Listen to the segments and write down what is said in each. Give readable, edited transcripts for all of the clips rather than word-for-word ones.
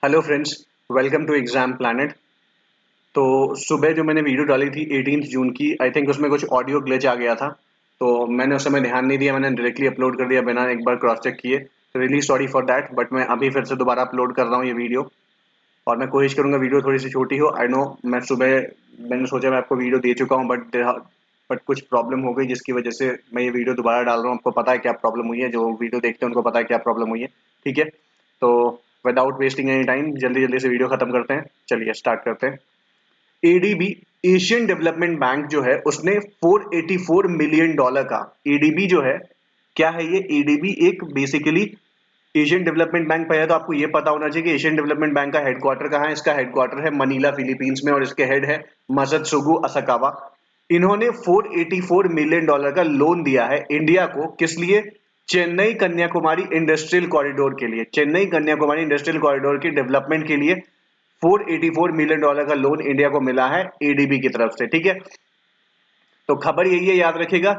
Hello friends, welcome to Exam Planet. तो सुबह जो मैंने वीडियो डाली थी 18 जून की, आई थिंक उसमें कुछ ऑडियो ग्लिच आ गया था। तो मैंने उस समय ध्यान नहीं दिया, मैंने डायरेक्टली अपलोड कर दिया बिना एक बार क्रॉस चेक किए। तो really sorry for that, but मैं अभी फिर से दोबारा अपलोड कर रहा हूँ ये वीडियो। और मैं कोशिश करूंगा वीडियो थोड़ी सी छोटी हो। आई नो मैं सुबह मैंने सोचा मैं आपको वीडियो दे चुका हूँ, बट कुछ प्रॉब्लम हो गई जिसकी वजह से मैं ये वीडियो दोबारा डाल रहा हूँ। आपको पता है क्या प्रॉब्लम हुई है, जो वीडियो देखते हैं उनको पता है क्या प्रॉब्लम हुई है। ठीक है, तो विदाउट वेस्टिंग एनी टाइम जल्दी जल्दी से वीडियो खत्म करते हैं। चलिए स्टार्ट करते हैं। एडीबी, एशियन डेवलपमेंट बैंक जो है, उसने 484 मिलियन डॉलर का, एडीबी जो है, क्या है ये? एडीबी एक बेसिकली एशियन डेवलपमेंट बैंक। पहले तो आपको ये पता होना चाहिए कि एशियन डेवलपमेंट बैंक का हेडक्वार्टर कहाँ है। इसका हेडक्वार्टर है मनीला, फिलीपींस में, और इसके हेड है मसत्सुगु असाकावा। इन्होंने 484 मिलियन डॉलर का लोन दिया है इंडिया को। किस लिए? चेन्नई कन्याकुमारी इंडस्ट्रियल कॉरिडोर के लिए। चेन्नई कन्याकुमारी इंडस्ट्रियल कॉरिडोर की डेवलपमेंट के लिए 484 मिलियन डॉलर का लोन इंडिया को मिला है एडीबी की तरफ से। ठीक है, तो खबर यही है, याद रखिएगा।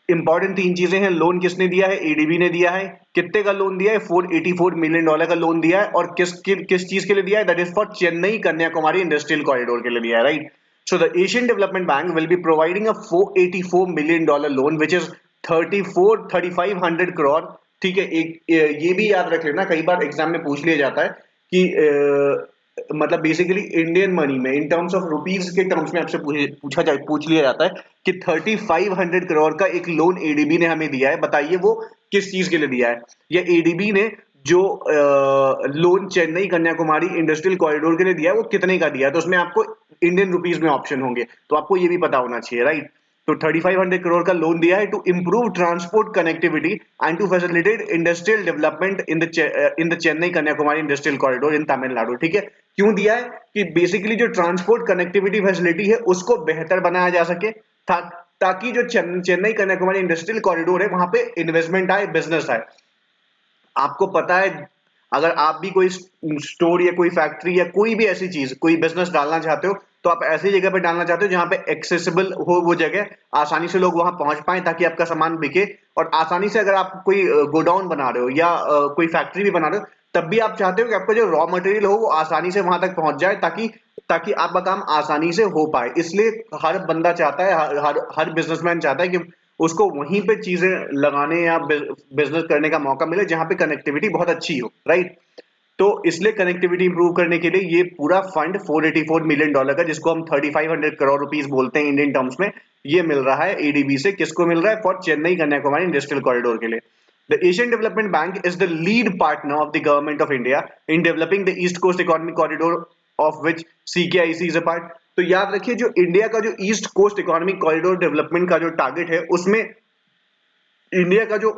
इंपॉर्टेंट तीन चीजें हैं। लोन किसने दिया है? एडीबी ने दिया है। कितने का लोन दिया है? 484 मिलियन डॉलर का लोन दिया है। और किस चीज के लिए दिया है? That is for Chennai Kanyakumari industrial corridor के लिए दिया है, right? So the Asian development bank will be providing a 484 million dollar loan which is 3500 crore. ठीक है, एक ये भी याद रख लेना, कई बार एग्जाम में पूछ लिया जाता है कि मतलब बेसिकली इंडियन मनी में, इन टर्म्स ऑफ रुपीज के टर्म्स में आपसे पूछ लिया जाता है कि 3500 करोड़ का एक लोन एडीबी ने हमें दिया है। बताइए वो किस चीज के लिए दिया है? या एडीबी ने जो loan Chennai Kanyakumari industrial corridor के लिए दिया है वो कितने का दिया है? तो उसमें आपको इंडियन रुपीज में ऑप्शन होंगे, तो आपको ये भी पता होना चाहिए, राइट? तो 3500 करोड़ का लोन दिया है to improve transport connectivity and to facilitate industrial development in the Chennai Kanyakumari industrial corridor in Tamil Nadu. ठीक है, क्यों दिया है? कि बेसिकली जो ट्रांसपोर्ट कनेक्टिविटी फैसिलिटी है उसको बेहतर बनाया जा सके, ताकि जो चेन्नई कन्याकुमारी इंडस्ट्रियल कॉरिडोर है वहां पे इन्वेस्टमेंट आए, बिजनेस आए। आपको पता है, अगर आप भी कोई स्टोर या कोई फैक्ट्री या कोई भी ऐसी चीज, कोई बिजनेस डालना चाहते हो, तो आप ऐसी जगह पे डालना चाहते हो जहां पे एक्सेसिबल हो वो जगह, आसानी से लोग वहां पहुंच पाए ताकि आपका सामान बिके। और आसानी से, अगर आप कोई गोडाउन बना रहे हो या कोई फैक्ट्री भी बना रहे हो, तब भी आप चाहते हो कि आपका जो रॉ मटेरियल हो वो आसानी से वहां तक पहुंच जाए, ताकि ताकि आपका काम आसानी से हो पाए। इसलिए हर बंदा चाहता है, हर बिजनेसमैन चाहता है कि उसको वहीं पे चीजें लगाने या बिजनेस करने का मौका मिले जहां पे कनेक्टिविटी बहुत अच्छी हो, राइट? तो इसलिए कनेक्टिविटी इंप्रूव करने के लिए ये पूरा फंड 484 मिलियन डॉलर का, जिसको हम 3500 करोड़ रुपीस बोलते हैं इंडियन टर्म्स में, ये मिल रहा है एडीबी से। किसको मिल रहा है? For Chennai Kanyakumari industrial corridor के लिए। The Asian Development Bank is the lead partner of the government of India in developing the East Coast Economic Corridor, of which CKIC is a part. तो याद रखिए, जो इंडिया का जो east coast economic corridor development का जो target है, उसमें इंडिया का जो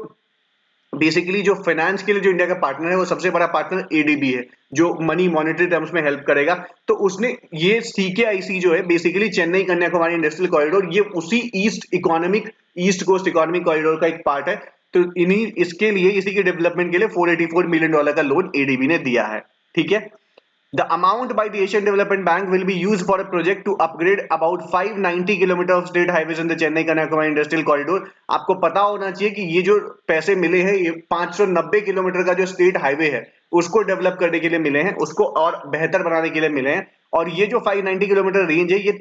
बेसिकली जो फाइनेंस के लिए जो इंडिया का पार्टनर है, वो सबसे बड़ा पार्टनर एडीबी है, जो मनी मॉनेटरी टर्म्स में हेल्प करेगा। तो उसने ये सीकेआईसी जो है, basically Chennai Kanyakumari industrial corridor, ये उसी ईस्ट कोस्ट इकोनॉमिक कॉरिडोर का एक पार्ट है। तो इन्हीं इसके लिए, इसी के डेवलपमेंट के लिए 484 मिलियन डॉलर का लोन एडीबी ने दिया है। ठीक है, the amount by the Asian Development Bank will be used for a project to upgrade about 590 kilometre of state highways in the Chennai Kanyakumari Industrial Corridor। आपको पता होना चाहिए कि ये जो पैसे मिले हैं, ये 590 किलोमीटर का जो स्टेट हाईवे है उसको डेवलप करने के लिए मिले हैं, उसको और बेहतर बनाने के लिए मिले हैं। और ये जो 590 किलोमीटर रेंज है, ये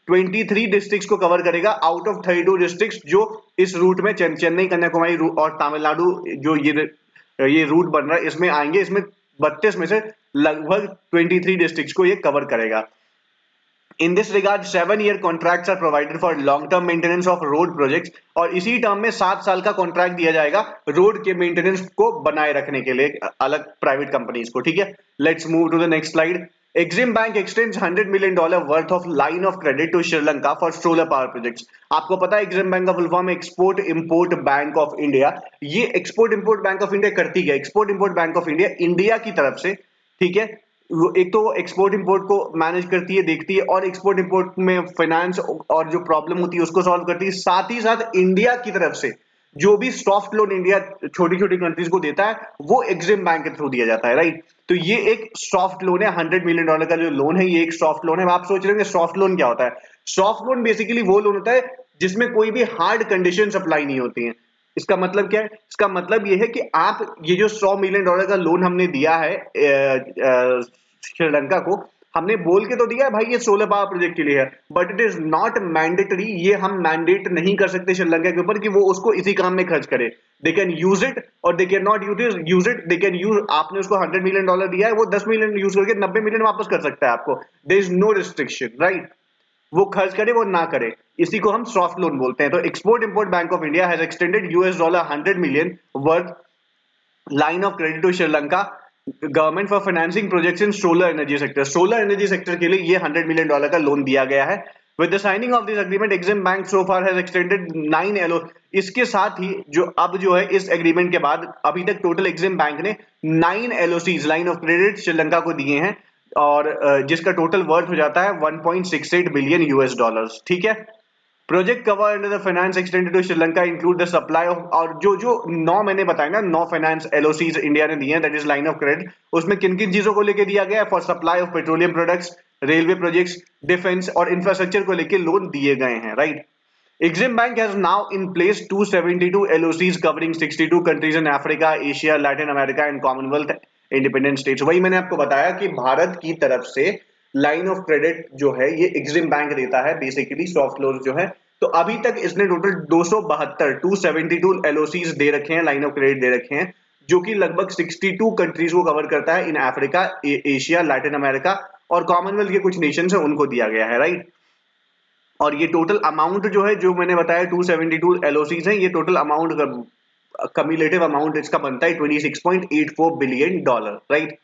23 डिस्ट्रिक्ट्स को कवर करेगा आउट ऑफ 32 डिस्ट्रिक्ट्स, जो इस रूट में चेन्नई कन्याकुमारी और तमिलनाडु, जो ये रूट बन रहा है, इसमें आएंगे। इसमें 32 में से लगभग 23 डिस्ट्रिक्ट्स को ये कवर करेगा। In this regard 7-year contracts are provided for long term maintenance of road projects. और इसी टर्म में 7 साल का कॉन्ट्रैक्ट दिया जाएगा रोड के मेंटेनेंस को बनाए रखने के लिए अलग प्राइवेट कंपनीज को। ठीक है, let's move to the next slide. Exim Bank extends $100 million worth of line of credit to Sri Lanka for solar power projects। आपको पता है Exim Bank का फुल फॉर्म है export import bank of India. ये export import bank of India करती है, export import bank of India India की तरफ से, ठीक है, एक तो एक्सपोर्ट इंपोर्ट को मैनेज करती है, देखती है, और एक्सपोर्ट इंपोर्ट में फाइनेंस और जो प्रॉब्लम होती है उसको सॉल्व करती है। साथ ही साथ इंडिया की तरफ से जो भी सॉफ्ट लोन इंडिया छोटी छोटी कंट्रीज को देता है, वो एक्सिम बैंक के थ्रू दिया जाता है, राइट? तो ये एक सॉफ्ट लोन है, $100 मिलियन का जो लोन है, ये एक सॉफ्ट लोन है। आप सोच रहे होंगे सॉफ्ट लोन क्या होता है? सॉफ्ट लोन बेसिकली वो लोन होता है जिसमें कोई भी हार्ड कंडीशन अप्लाई नहीं होती है। इसका मतलब क्या है? इसका मतलब ये है कि आप ये जो $100 मिलियन का लोन हमने दिया है श्रीलंका को, हमने बोल के तो दिया है भाई ये सोलर पावर प्रोजेक्ट के लिए है, but it is not mandatory. ये हम मैंडेट नहीं कर सकते श्रीलंका के ऊपर कि वो उसको इसी काम में खर्च करे। दे कैन यूज इट और they can not use it. They can use, आपने उसको $100 मिलियन दिया है, वो 10 मिलियन यूज करके 90 मिलियन वापस कर सकता है आपको। There is no restriction, right? वो खर्च करे वो ना करे, इसी को हम सॉफ्ट लोन बोलते हैं। तो export import bank of India has extended $100 million worth line of credit to Sri Lanka government for financing projects in solar energy sector. Solar energy sector के लिए ये $100 मिलियन का लोन दिया गया है। With the signing of this agreement, Exim Bank so far has extended 9 LO. इसके साथ ही जो अब जो है इस एग्रीमेंट के बाद अभी तक टोटल एक्सिम बैंक ने 9 एलओसीज लाइन ऑफ क्रेडिट श्रीलंका को दिए हैं, और जिसका टोटल वर्थ हो जाता है $1.68 बिलियन US। ठीक है। Project cover under the finance extended to Sri Lanka include the supply of, और जो जो 9 मैंने बताया ना, 9 फाइनेंस एलओसीज इंडिया ने दिए हैं, that is line of credit, उसमें किन किन चीजों को लेके दिया गया है? For supply of petroleum products, railway projects, defence और इंफ्रास्ट्रक्चर को लेके लोन दिए गए हैं, right? Exim Bank has now in place 272 LOCs covering 62 countries in Africa, Asia, Latin America and Commonwealth independent states। वही मैंने आपको बताया कि भारत की तरफ से लाइन ऑफ क्रेडिट जो है ये एक्सिम बैंक देता है, बेसिकली सॉफ्ट लोन जो है। तो अभी तक इसने टोटल 272 LOCs दे रखे हैं, लाइन ऑफ क्रेडिट दे रखे हैं, जो कि लगभग 62 कंट्रीज को कवर करता है in Africa, Asia, Latin America और कॉमनवेल्थ के कुछ नेशन है उनको दिया गया है, राइट? और ये टोटल अमाउंट जो है, जो मैंने बताया 272 एलओसीज हैं, ये टोटल अमाउंट, कम्युलेटिव अमाउंट इसका बनता है $26.84 बिलियन, राइट?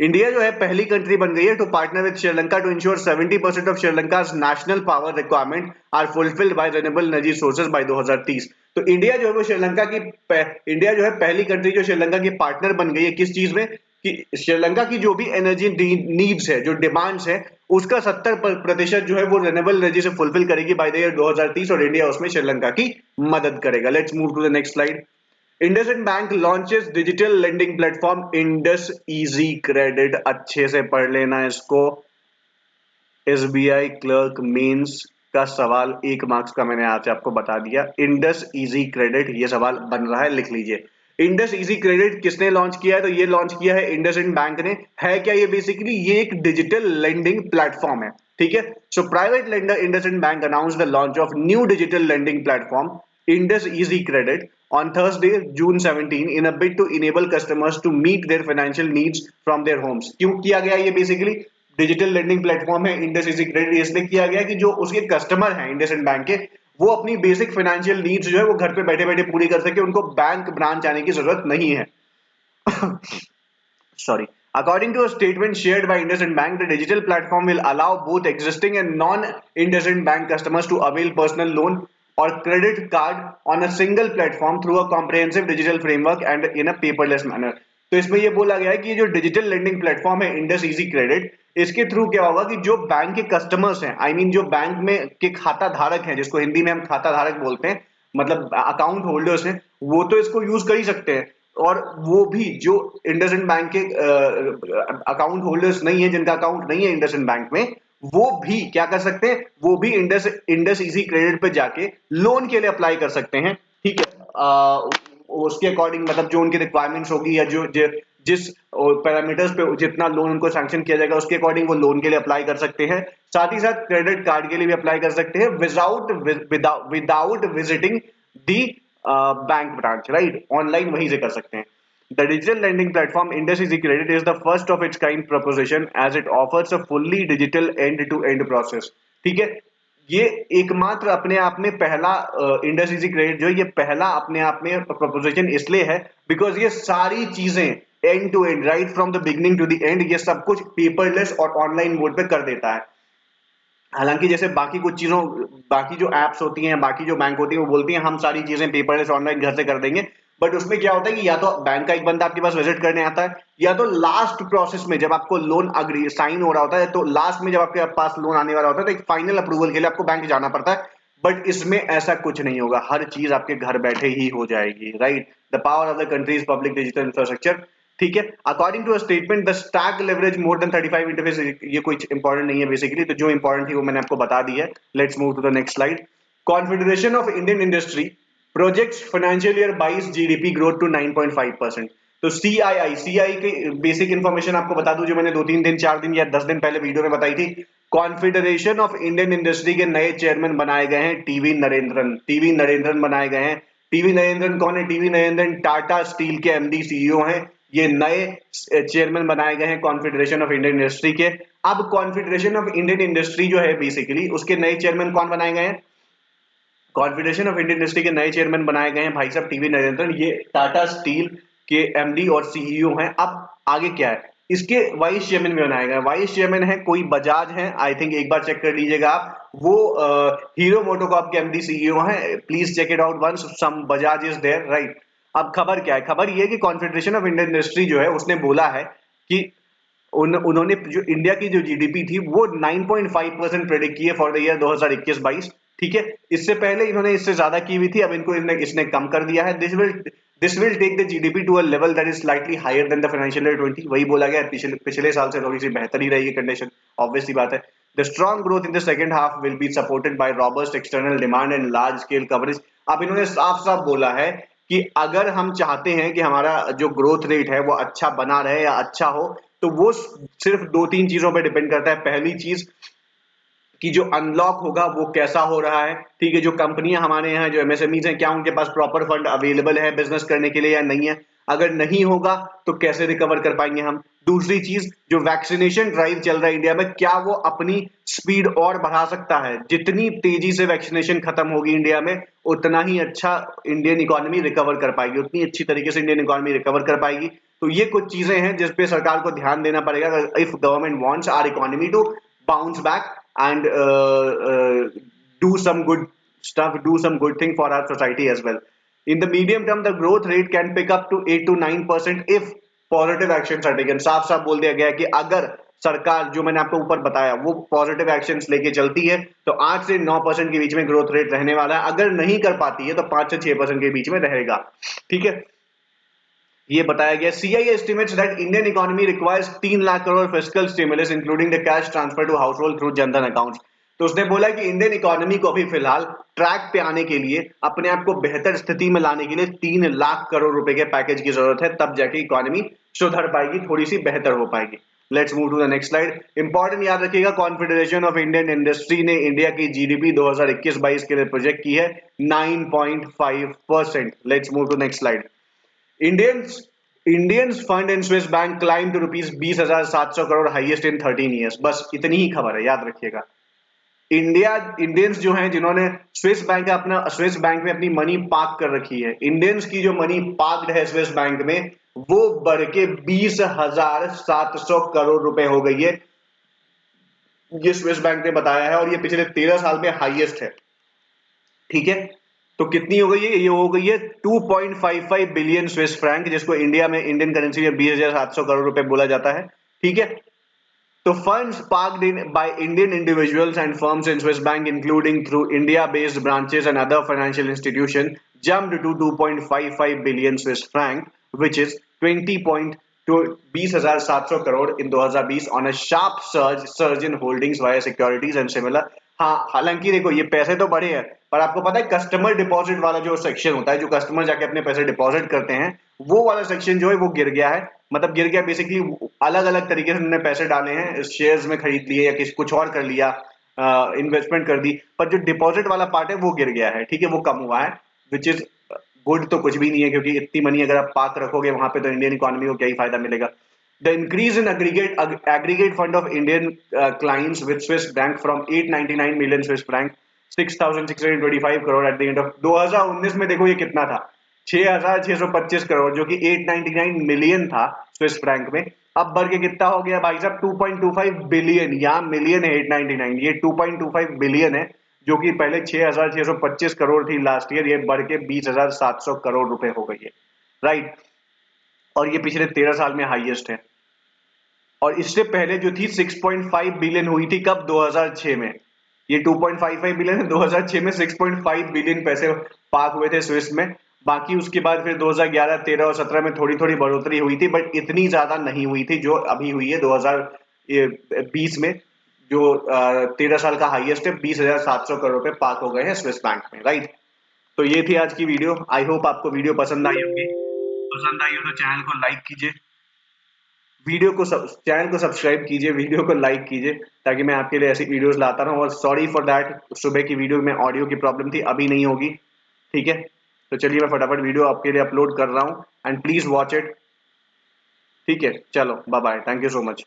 इंडिया जो है पहली कंट्री बन गई है to partner with Sri Lanka to ensure 70% of श्रीलंका's national power requirement are fulfilled by renewable energy sources by 2030। तो इंडिया जो है वो इंडिया जो है पहली कंट्री जो श्रीलंका की पार्टनर बन गई है किस चीज में? कि श्रीलंका की जो भी एनर्जी नीड्स है, जो डिमांड्स है, उसका 70% जो है वो रिन्यूएबल एनर्जी से फुलफिल करेगी बाय द ईयर 2030, और इंडिया उसमें श्रीलंका की मदद करेगा। Let's move to the next slide. IndusInd Bank launches digital lending platform Indus Easy Credit। अच्छे से पढ़ लेना इसको। SBI क्लर्क मेंस का सवाल 1 मार्क्स का मैंने आज आपको बता दिया। इंडस इजी क्रेडिट ये सवाल बन रहा है, लिख लीजिए। इंडस इजी क्रेडिट किसने लॉन्च किया है? तो ये लॉन्च किया है IndusInd बैंक ने। है क्या ये? बेसिकली ये एक डिजिटल लेंडिंग प्लेटफॉर्म है, ठीक है। So private lender IndusInd bank announce the launch of new digital lending platform Indus Easy Credit on Thursday, June 17, in a bid to enable customers to meet their financial needs from their homes। क्यों किया गया ये? Basically digital lending platform है Indus Easy Credit, इसलिए किया गया कि जो उसके कस्टमर हैं IndusInd बैंक के, वो अपनी बेसिक फाइनेंशियल नीड्स जो है वो घर पे बैठे बैठे पूरी कर सके, उनको बैंक ब्रांच आने की जरूरत नहीं है। Sorry. According to a statement shared by IndusInd Bank, the digital platform will allow both existing and non-IndusInd Bank customers to avail personal loan or credit card on a single platform through a comprehensive digital framework and in a paperless manner। तो इसमें ये बोला गया है कि ये जो digital lending platform है इंडस इजी क्रेडिट, इसके थ्रू क्या होगा कि जो बैंक के कस्टमर्स हैं, आई मीन जो बैंक में के खाता धारक हैं, जिसको हिंदी में हम खाता धारक बोलते हैं, मतलब अकाउंट होल्डर्स हैं, वो तो इसको यूज कर ही सकते हैं। और वो भी जो इंडसइंड बैंक के अकाउंट होल्डर्स नहीं है, जिनका अकाउंट नहीं है इंडसइंड बैंक में, वो भी क्या कर सकते हैं? वो भी इंडस इजी क्रेडिट पे जाके लोन के लिए अप्लाई कर सकते हैं, ठीक है। उसके अकॉर्डिंग, मतलब जो उनकी रिक्वायरमेंट्स होगी, या जो जिस पैरामीटर्स पे जितना लोन उनको सैंक्शन किया जाएगा उसके अकॉर्डिंग वो लोन के लिए अप्लाई कर सकते हैं। साथ ही साथ क्रेडिट कार्ड के लिए भी अप्लाई कर सकते हैं विदाउट विजिटिंग दी बैंक ब्रांच, राइट? ऑनलाइन वहीं से कर सकते हैं। The digital lending platform Indus Easy Credit is the first of its kind proposition as it offers a fully digital end-to-end process। ठीक है, ये एकमात्र अपने आप में पहला इंडस इजी क्रेडिट जो है, ये पहला अपने आप में प्रोपोजिशन इसलिए है बिकॉज ये सारी चीजें end to end, right from the beginning to the end, ये सब कुछ पेपरलेस और ऑनलाइन मोड पे कर देता है। हालांकि जैसे बाकी कुछ चीजों, बाकी जो एप्स होती हैं, बाकी जो बैंक होती है, वो बोलती हैं हम सारी चीजें पेपरलेस ऑनलाइन घर से कर देंगे, बट उसमें क्या होता है कि या तो बैंक का एक बंदा आपके पास विजिट करने आता है, या तो लास्ट प्रोसेस में जब आपको लोन अग्री साइन हो रहा होता है, तो लास्ट में जब आपके पास लोन आने वाला होता है, तो एक फाइनल अप्रूवल के लिए आपको बैंक जाना पड़ता है। बट इसमें ऐसा कुछ नहीं होगा, हर चीज आपके घर बैठे ही हो जाएगी, right? The power of the countries public digital infrastructure, ठीक है। According to a statement the stack leverage more than 35 interface, ये कुछ इंपॉर्टेंट नहीं है बेसिकली, तो जो इंपॉर्टेंट थी वो मैंने आपको बता दी है। Let's move to the next slide. Confederation of Indian industry projects financial year 22 GDP growth to 9.5%। तो सीआई की बेसिक इंफॉर्मेशन आपको बता दूं, जो मैंने 2-3 दिन 4 दिन या 10 दिन पहले वीडियो में बताई थी। कॉन्फेडरेशन ऑफ इंडियन इंडस्ट्री के नए चेयरमैन बनाए गए हैं टीवी नरेंद्रन बनाए गए हैं। टीवी नरेंद्रन कौन है? टीवी नरेंद्रन टाटा स्टील के एमडी सीईओ हैं। ये नए चेयरमैन बनाए गए हैं कॉन्फेडरेशन ऑफ इंडियन इंडस्ट्री के। अब कॉन्फेडरेशन ऑफ इंडियन इंडस्ट्री जो है बेसिकली, उसके नए चेयरमैन कौन बनाए गए हैं? कॉन्फेडरेशन ऑफ इंडियन इंडस्ट्री के नए चेयरमैन बनाए गए हैं भाई साहब टीवी नरेंद्रन। ये टाटा स्टील के एमडी और सीईओ हैं। अब आगे क्या है? इसके वाइस चेयरमैन भी बनाए गए। वाइस चेयरमैन है कोई बजाज है, आई थिंक, एक बार चेक कर लीजिएगा आप। वो हीरो मोटोकॉर्प के एमडी सीईओ हैं। Please check it out once, some Bajaj is there, right. अब खबर क्या है? खबर ये है कि कॉन्फेडरेशन ऑफ इंडियन इंडस्ट्री जो है उसने बोला है कि उन्होंने जो इंडिया की जो जीडीपी थी वो 9.5% प्रेडिक्ट की है फॉर द ईयर 2021-22। ठीक है, इससे पहले इन्होंने इससे ज्यादा की हुई थी, अब इनको इसने कम कर दिया है। This will take the GDP to a level that is slightly higher than the financial year 20। वही बोला गया, पिछले साल से थोड़ी सी बेहतर ही रहेगी कंडीशन, ऑब्वियस सी बात है। The strong growth in the second half will be supported by robust external demand and large scale coverage. अब इन्होंने साफ साफ बोला है कि अगर हम चाहते हैं कि हमारा जो ग्रोथ रेट है वो अच्छा बना रहे या अच्छा हो, तो वो सिर्फ 2-3 चीजों पे डिपेंड करता है। पहली चीज कि जो अनलॉक होगा वो कैसा हो रहा है। ठीक है, जो कंपनियां हमारे यहाँ, जो एमएसएमईज हैं, क्या उनके पास प्रॉपर फंड अवेलेबल है बिजनेस करने के लिए या नहीं है। अगर नहीं होगा तो कैसे रिकवर कर पाएंगे हम। दूसरी चीज, जो वैक्सीनेशन ड्राइव चल रहा है इंडिया में, क्या वो अपनी स्पीड और बढ़ा सकता है? जितनी तेजी से वैक्सीनेशन खत्म होगी इंडिया में, उतना ही अच्छा इंडियन इकोनॉमी रिकवर कर पाएगी, उतनी अच्छी तरीके से इंडियन इकोनॉमी रिकवर कर पाएगी। तो ये कुछ चीजें हैं जिसपे सरकार को ध्यान देना पड़ेगा if government wants our economy to bounce back and do some good stuff, do some good thing for our society as well. In the medium term, the growth rate can pick up to 8 to 9% if positive actions are taken. साफ साफ बोल दिया गया है कि अगर सरकार, जो मैंने आपको ऊपर बताया, वो पॉजिटिव एक्शंस लेके चलती है तो 8 से 9% के बीच में ग्रोथ रेट रहने वाला है। अगर नहीं कर पाती है तो 5 से 6% के बीच में रहेगा। ठीक है, ये बताया गया। CI estimates that Indian economy requires 3 lakh crore fiscal stimulus including the cash transfer to household through Jan Dhan accounts. तो उसने बोला कि इंडियन इकोनॉमी को अभी फिलहाल ट्रैक पे आने के लिए, अपने आप को बेहतर स्थिति में लाने के लिए 3 लाख करोड़ रुपए के पैकेज की जरूरत है, तब जाके इकोनॉमी सुधर पाएगी, थोड़ी सी बेहतर हो पाएगी। Let's move to the next slide. Important याद रखिएगा, कॉन्फेडरेशन ऑफ इंडियन इंडस्ट्री ने इंडिया की जीडीपी 2021-22 के लिए प्रोजेक्ट की है 9.5%। Let's move to next slide. Indians Indians fund in Swiss bank climbed to rupees 20,700 crore highest in 13 years। बस इतनी ही खबर है, याद रखिएगा। इंडियंस जो हैं जिन्होंने स्विस बैंक में अपनी मनी पार्क कर रखी है, इंडियंस की जो मनी पार्क्ड है स्विस बैंक में, वो बढ़ के 20,700 करोड़ रुपए हो गई है। ये स्विस बैंक ने बताया है और ये पिछले 13 साल में हाईएस्ट है। ठीक है, तो कितनी हो गई है? ये हो गई है 2.55 बिलियन स्विस फ्रैंक, जिसको इंडिया में, इंडियन करेंसी में 20,700 करोड़ रुपए बोला जाता है। ठीक है, तो funds parked in by Indian individuals and firms in Swiss Bank, including through India-based branches and other financial institutions, jumped to 2.55 billion Swiss franc, which is 20,700 crore in 2020 on a sharp surge in holdings via securities and similar। हाँ, हालांकि देखो ये पैसे तो बढ़े हैं, पर आपको पता है कस्टमर डिपॉजिट वाला जो सेक्शन होता है, जो कस्टमर जाके अपने पैसे डिपॉजिट करते हैं, वो वाला सेक्शन जो है वो गिर गया है। मतलब गिर गया बेसिकली, अलग अलग तरीके से उन्होंने पैसे डाले हैं, शेयर्स में खरीद लिए या कुछ और कर लिया, इन्वेस्टमेंट कर दी, पर जो डिपॉजिट वाला पार्ट है वो गिर गया है। ठीक है, वो कम हुआ है, विच इज गुड तो कुछ भी नहीं है, क्योंकि इतनी मनी अगर आप पार्क रखोगे वहां पे तो इंडियन इकोनॉमी को क्या ही फायदा मिलेगा। The increase in aggregate fund of Indian clients with Swiss Bank from 899 million Swiss franc 6,625 crore at the end of 2019 में, देखो ये कितना था, 6,625 करोड़, जो कि 899 मिलियन था स्विस फ्रैंक में। अब बढ़ के कितना हो गया भाई साहब? 2.25 बिलियन। यहाँ मिलियन है 899, ये 2.25 बिलियन है, जो कि पहले 6,625 करोड़ थी लास्ट ईयर, ये बढ़ के 20,700 करोड़ रुपए हो गई है, राइट। और ये पिछले 13 साल में हाईएस्ट है। और इससे पहले जो थी 6.5 बिलियन हुई थी, कब? 2006 में। ये 2.55 बिलियन है, 2006 में 6.5 बिलियन पैसे पार्क हुए थे स्विस में। बाकी उसके बाद फिर 2011, 13 और 17 में थोड़ी थोड़ी बढ़ोतरी हुई थी, बट इतनी ज्यादा नहीं हुई थी जो अभी हुई है 2020 में, जो 13 साल का हाईएस्ट है। 20,700 करोड़ रुपए पार्क हो गए हैं स्विस बैंक में, राइट। तो ये थी आज की वीडियो। आई होप आपको वीडियो पसंद आई होगी। पसंद आई हो तो चैनल को लाइक कीजिए, चैनल को सब्सक्राइब कीजिए, वीडियो को लाइक कीजिए, ताकि मैं आपके लिए ऐसी वीडियोस लाता रहूं। और सॉरी फॉर दैट, सुबह की वीडियो में ऑडियो की प्रॉब्लम थी, अभी नहीं होगी। ठीक है, तो चलिए मैं फटाफट वीडियो आपके लिए अपलोड कर रहा हूं, एंड प्लीज वॉच इट। ठीक है, चलो bye bye, thank you so much.